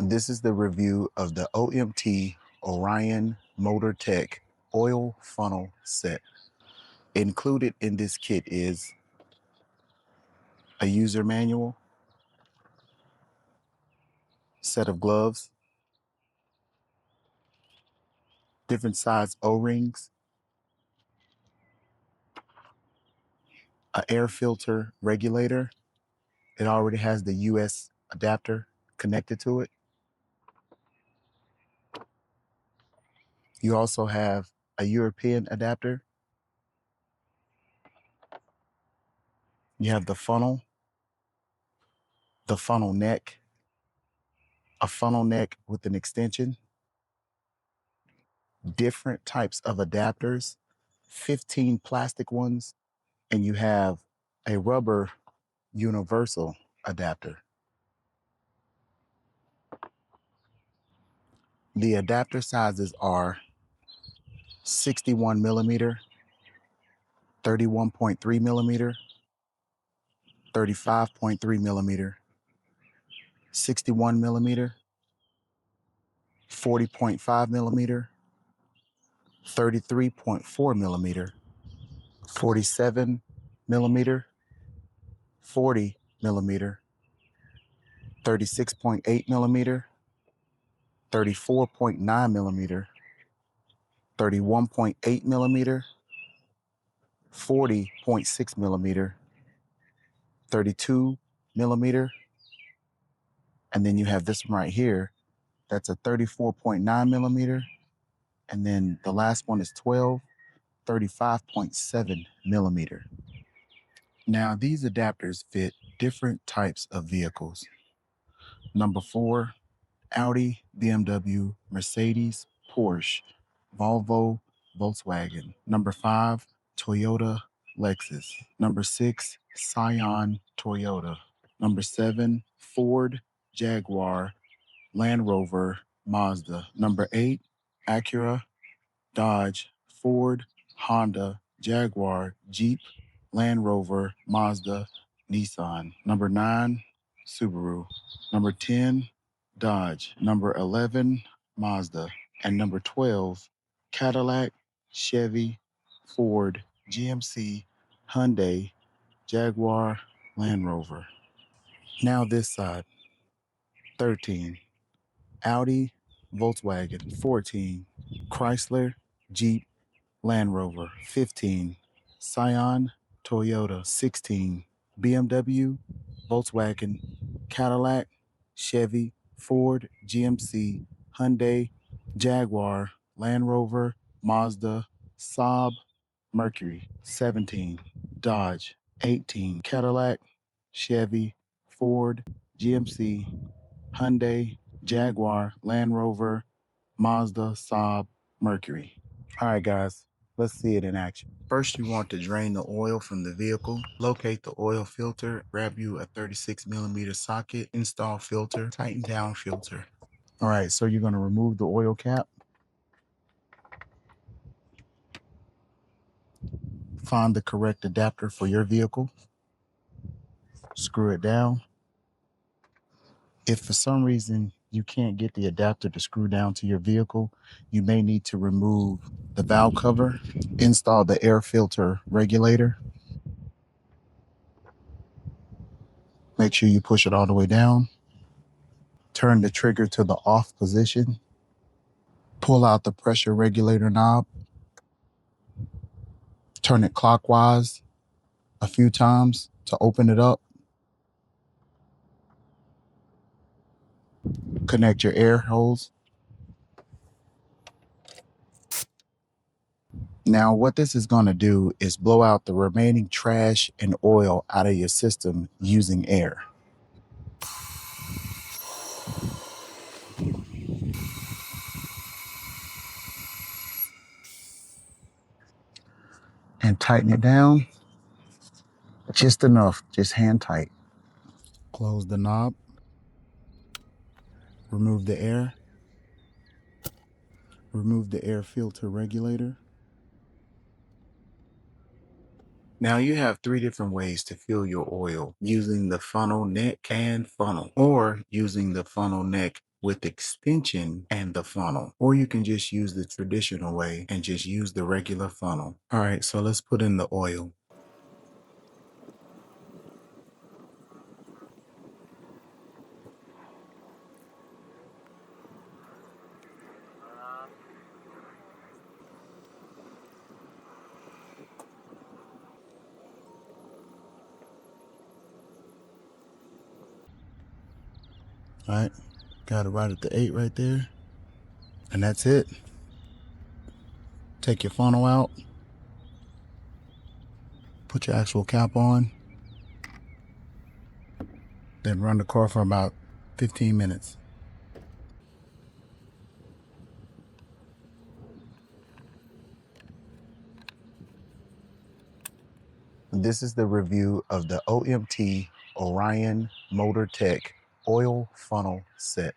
This is the review of the OMT Orion Motor Tech oil funnel set. Included in this kit is a user manual, set of gloves, different size O-rings, an air filter regulator. It already has the US adapter connected to it. You also have a European adapter. You have the funnel neck, a funnel neck with an extension, different types of adapters, 15 plastic ones, and you have a rubber universal adapter. The adapter sizes are 61 millimeter, 31.3 millimeter, 35.3 millimeter, 61 millimeter, 40.5 millimeter, 33.4 millimeter, 47 millimeter, 40 millimeter, 36.8 millimeter, 34.9 millimeter, 31.8 millimeter, 40.6 millimeter, 32 millimeter, and then you have this one right here. That's a 34.9 millimeter, and then the last one is 35.7 millimeter. Now these adapters fit different types of vehicles. Number 4, Audi, BMW, Mercedes, Porsche, Volvo, Volkswagen. Number 5, Toyota, Lexus. Number 6, Scion, Toyota. Number 7, Ford, Jaguar, Land Rover, Mazda. Number 8, Acura, Dodge, Ford, Honda, Jaguar, Jeep, Land Rover, Mazda, Nissan. Number 9, Subaru. Number 10, Dodge. Number 11, Mazda. And number 12, Cadillac, Chevy, Ford, GMC, Hyundai, Jaguar, Land Rover. Now this side, 13, Audi, Volkswagen. 14, Chrysler, Jeep, Land Rover. 15, Scion, Toyota. 16, BMW, Volkswagen, Cadillac, Chevy, Ford, GMC, Hyundai, Jaguar, Land Rover, Mazda, Saab, Mercury. 17, Dodge. 18, Cadillac, Chevy, Ford, GMC, Hyundai, Jaguar, Land Rover, Mazda, Saab, Mercury. All right, guys, let's see it in action. First, you want to drain the oil from the vehicle. Locate the oil filter, grab you a 36 millimeter socket, install filter, tighten down filter. All right, so you're gonna remove the oil cap. Find the correct adapter for your vehicle. Screw it down. If for some reason you can't get the adapter to screw down to your vehicle, you may need to remove the valve cover, install the air filter regulator. Make sure you push it all the way down. Turn the trigger to the off position. Pull out the pressure regulator knob. Turn it clockwise a few times to open it up. Connect your air hose. Now, what this is going to do is blow out the remaining trash and oil out of your system using air. And tighten it down just enough, just hand tight. Close the knob. Remove the air. Remove the air filter regulator. Now you have 3 different ways to fill your oil: using the funnel neck and funnel, or using the funnel neck with extension and the funnel, or you can just use the traditional way and just use the regular funnel. All right, so let's put in the oil. All right, got it right at the 8 right there. And that's it. Take your funnel out, put your actual cap on, then run the car for about 15 minutes. This is the review of the OMT Orion Motor Tech oil funnel set.